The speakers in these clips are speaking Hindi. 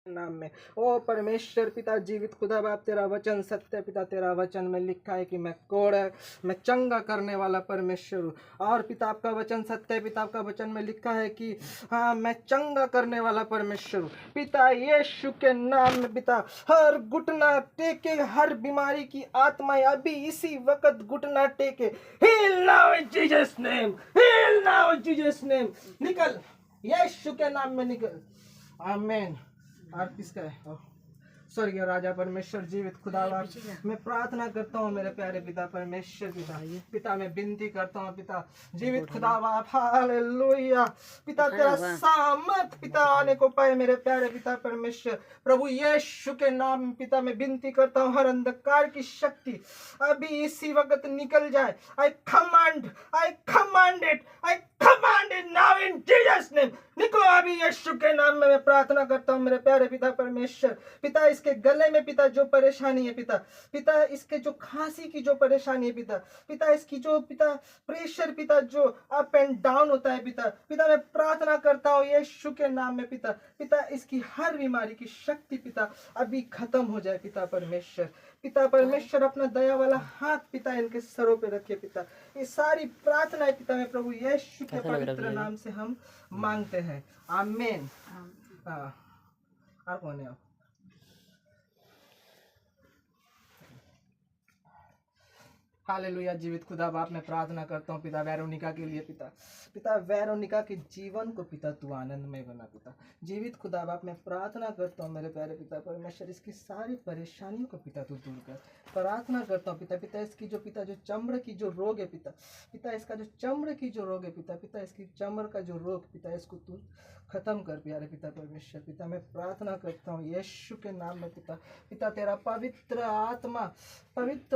नाम में। ओ परमेश्वर पिता जीवित खुदा बाप, तेरा वचन सत्य पिता, तेरा वचन में लिखा है कि मैं कोड़ है, मैं चंगा करने वाला परमेश्वर हूँ। और पिता आपका वचन सत्य है पिता, आपका वचन में लिखा है कि हाँ मैं चंगा करने वाला परमेश्वर हूँ पिता। यीशु के नाम में पिता हर घुटना टेके, हर बीमारी की आत्माएं अभी इसी वक्त घुटना टेके। Heal now in Jesus name, heal now in Jesus name. निकल यीशु के नाम में निकल। आमीन। और किसका है? स्वर्गीय राजा परमेश्वर जीवित खुदा बाप, मैं प्रार्थना करता हूँ मेरे प्यारे पिता परमेश्वर पिता। पिता मैं विनती करता हूँ पिता जीवित खुदा बाप, हालेलुया पिता, तेरा सामर्थ पिता आने को पाए मेरे प्यारे पिता परमेश्वर। प्रभु यीशु के नाम में पिता मैं विनती करता हूँ, हर अंधकार की शक्ति अभी इसी वक्त निकल जाए। आई command it, I command it now in Jesus name. निकलो अभी यीशु के नाम में मैं प्रार्थना करता हूँ मेरे प्यारे पिता परमेश्वर पिता। इसके गले में पिता जो परेशानी है पिता, पिता इसके जो खांसी की जो परेशानी है पिता, पिता इसकी जो पिता प्रेशर पिता जो अप एंड डाउन होता है पिता, पिता मैं प्रार्थना करता हूँ यीशु के नाम में पिता। पिता इसकी हर बीमारी की शक्ति पिता अभी खत्म हो जाए पिता परमेश्वर। पिता परमेश्वर अपना दया वाला हाथ पिता इनके सरों पे रखे पिता। ये सारी प्रार्थनाएं पिता में प्रभु यीशु के पवित्र नाम से हम मांगते हैं, आमीन। हाँ, और कौन है? हालेलुया जीवित खुदा बाप, मैं प्रार्थना करता हूँ पिता वेरोनिका के लिए पिता। पिता वेरोनिका के जीवन को पिता तू आनंदमय बना पिता। जीवित खुदा बाप मैं प्रार्थना करता हूँ मेरे प्यारे पिता परमेश्वर, इसकी सारी परेशानियों को पिता तू दूर कर। प्रार्थना करता हूँ पिता, पिता इसकी जो पिता जो चमड़ की जो रोग है पिता, पिता इसका जो चमड़ की जो रोग है पिता, पिता इसकी चमड़ का जो रोग पिता इसको तू खत्म कर प्यारे पिता परमेश्वर। पिता मैं प्रार्थना करता हूँ यीशु के नाम में पिता। पिता तेरा पवित्र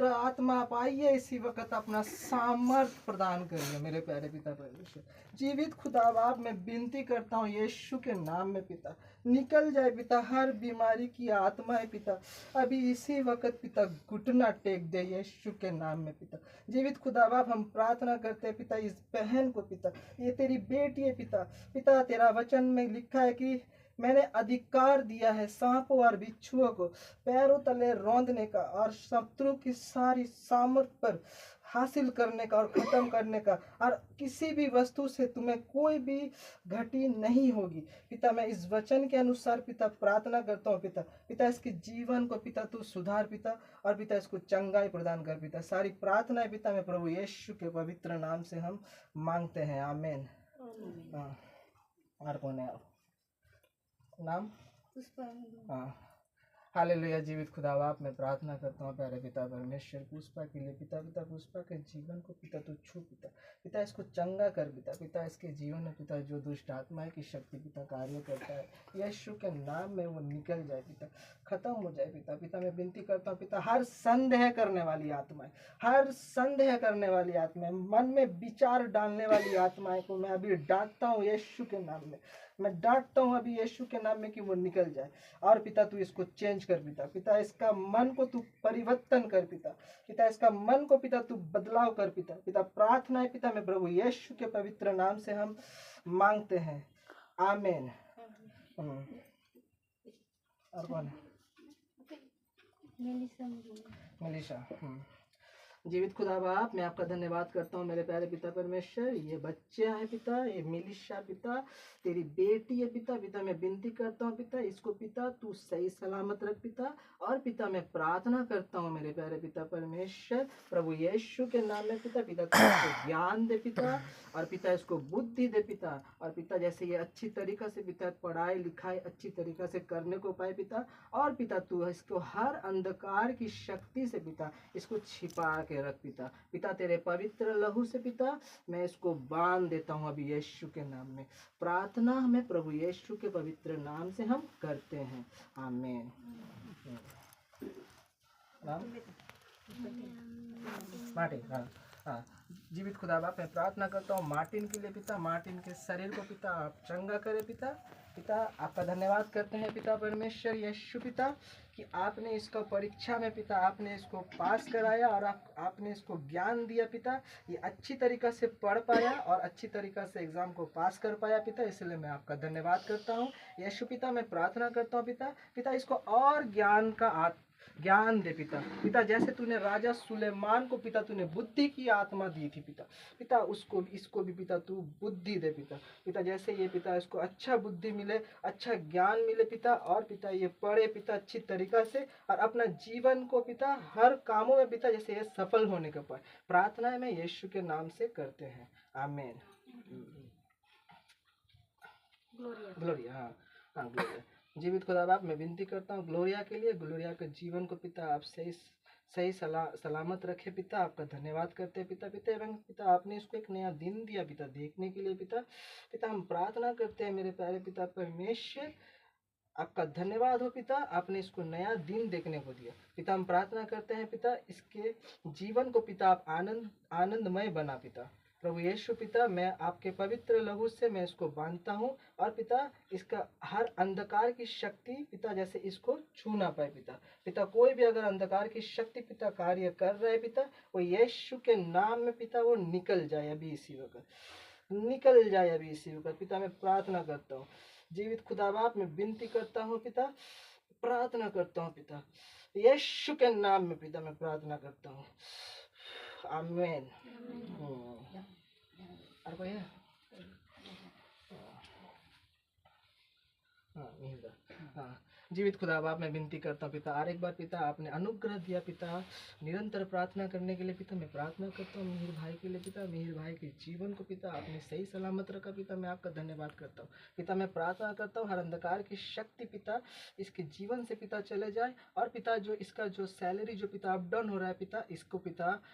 आत्मा आप आइए इसी वक्त अपना सामर्थ प्रदान करिए मेरे प्यारे पिता परमेश्वर। जीवित खुदा बाप मैं विनती करता हूँ यीशु के नाम में पिता, निकल जाए पिता हर बीमारी की आत्माएं पिता अभी इसी वक्त पिता घुटना टेक दे यीशु के नाम में पिता। जीवित खुदा बाप हम प्रार्थना करते हैं पिता इस बहन को पिता, ये तेरी बेटी है पिता। पिता तेरा वचन में लिखा है कि मैंने अधिकार दिया है सांपों और बिच्छुओं को पैरों तले रौंदने का और शत्रु की सारी सामर्थ पर हासिल करने का और खत्म करने का, और किसी भी वस्तु से तुम्हें कोई भी घटी नहीं होगी पिता। मैं इस वचन के अनुसार पिता प्रार्थना करता हूँ पिता। पिता इसके जीवन को पिता तू सुधार पिता, और पिता इसको चंगाई प्रदान कर पिता। सारी प्रार्थनाएं पिता मैं प्रभु यीशु के पवित्र नाम से हम मांगते हैं, आमीन। हाँ, और कौन है नाम? हाँ, हालेलुया जीवित खुदा बाप मैं प्रार्थना करता हूँ प्यारे पिता परमेश्वर पुष्पा के लिए पिता। पिता पुष्पा के जीवन को पिता तू छू पिता, पिता इसको चंगा कर पिता। पिता इसके जीवन में पिता जो दुष्ट आत्माएं की शक्ति पिता कार्य करता है यीशु के नाम में वो निकल जाए पिता, खत्म हो जाए पिता। पिता मैं विनती करता हूँ पिता हर संदेह करने वाली आत्माएं, हर संदेह करने वाली आत्माएं, मन में विचार डालने वाली आत्माएं को मैं अभी डांटता हूँ यीशु के नाम में। मैं डांटता हूँ अभी यीशु के नाम में कि वो निकल जाए। और पिता तू इसको चेंज कर पिता। पिता इसका मन को तू परिवर्तन कर पिता। पिता इसका मन को पिता तू बदलाव कर पिता। पिता प्रार्थना है पिता मैं प्रभु यीशु के पवित्र नाम से हम मांगते हैं, आमीन। और कौन है? मनीषा। जीवित खुदा बाप मैं आपका धन्यवाद करता हूँ मेरे प्यारे पिता परमेश्वर। ये बच्चा है पिता, ये मिलिशा पिता तेरी बेटी है पिता। पिता मैं विनती करता हूँ पिता इसको पिता तू सही सलामत रख पिता। और पिता मैं प्रार्थना करता हूँ मेरे प्यारे पिता परमेश्वर प्रभु यीशु के नाम में पिता। पिता तू इसको ज्ञान दे पिता, और पिता इसको बुद्धि दे पिता। और पिता जैसे ये अच्छी तरीका से पिता पढ़ाई लिखाई अच्छी तरीका से करने को पाए पिता। और पिता तू इसको हर अंधकार की शक्ति से पिता इसको छिपा के रख पिता। पिता तेरे पवित्र लहू से पिता मैं इसको बांध देता हूँ अभी यीशु के नाम में। प्रार्थना हमें प्रभु यीशु के पवित्र नाम से हम करते हैं, आमीन। नाम? माटी, हाँ। हाँ, जीवित खुदा बाप मैं प्रार्थना करता हूँ मार्टिन के लिए पिता, मार्टिन के शरीर को पिता आप चंगा करें पिता। पिता आपका धन्यवाद करते हैं पिता परमेश्वर यीशु पिता कि आपने इसका परीक्षा में पिता आपने इसको पास कराया और आपने इसको ज्ञान दिया पिता, ये अच्छी तरीक़ा से पढ़ पाया और अच्छी तरीक़ा से एग्ज़ाम को पास कर पाया पिता, इसलिए मैं आपका धन्यवाद करता हूँ यीशु पिता। मैं प्रार्थना करता हूँ पिता इसको और ज्ञान दे पिता जैसे तूने राजा सुलेमान को पिता तूने बुद्धि की आत्मा दी थी पिता इसको भी पिता तू बुद्धि दे पिता जैसे ये पिता इसको अच्छा बुद्धि मिले, अच्छा ज्ञान मिले पिता, और पिता ये पढ़े पिता अच्छी तरीक़ा से और अपना जीवन को पिता हर कामों में पिता जैसे ये सफल होने के पाए। प्रार्थना में यीशु के नाम से करते हैं, आमीन। ग्लोरिया, हाँ हाँ ग्लोरिया। जीवित खुदा बाप मैं विनती करता हूँ ग्लोरिया के लिए, ग्लोरिया के जीवन को पिता आप सही सलामत रखे पिता। आपका धन्यवाद करते हैं पिता एवं पिता आपने इसको एक नया दिन दिया पिता देखने के लिए पिता हम प्रार्थना करते हैं मेरे प्यारे पिता परमेश्वर, आपका धन्यवाद हो पिता, आपने इसको नया दिन देखने को दिया पिता। हम प्रार्थना करते हैं पिता इसके जीवन को पिता आप आनंदमय बना पिता। प्रभु यीशु पिता मैं आपके पवित्र लहू से मैं इसको बांधता हूँ और पिता इसका हर अंधकार की शक्ति पिता जैसे इसको छू ना पाए पिता कोई भी अगर अंधकार की शक्ति पिता कार्य कर रहे पिता वो यीशु के नाम में पिता वो निकल जाए अभी इसी वक्त पिता। मैं प्रार्थना करता हूँ जीवित खुदा बाप मैं विनती करता हूँ पिता, प्रार्थना करता हूँ पिता यीशु के नाम में पिता मैं प्रार्थना करता हूँ, आमीन। और कोई है? हाँ, जीवित खुदा बाप मैं विनती करता हूँ पिता, और एक बार पिता आपने अनुग्रह दिया पिता निरंतर प्रार्थना करने के लिए पिता। मैं प्रार्थना करता हूँ मिहिर भाई के लिए पिता, मिहिर भाई के जीवन को पिता आपने सही सलामत रखा पिता। मैं आपका धन्यवाद करता हूँ पिता। मैं प्रार्थना करता हूँ हर अंधकार की शक्ति पिता इसके जीवन से पिता चले जाए, और पिता जो इसका जो सैलरी जो पिता अप डाउन हो रहा है पिता इसको पिता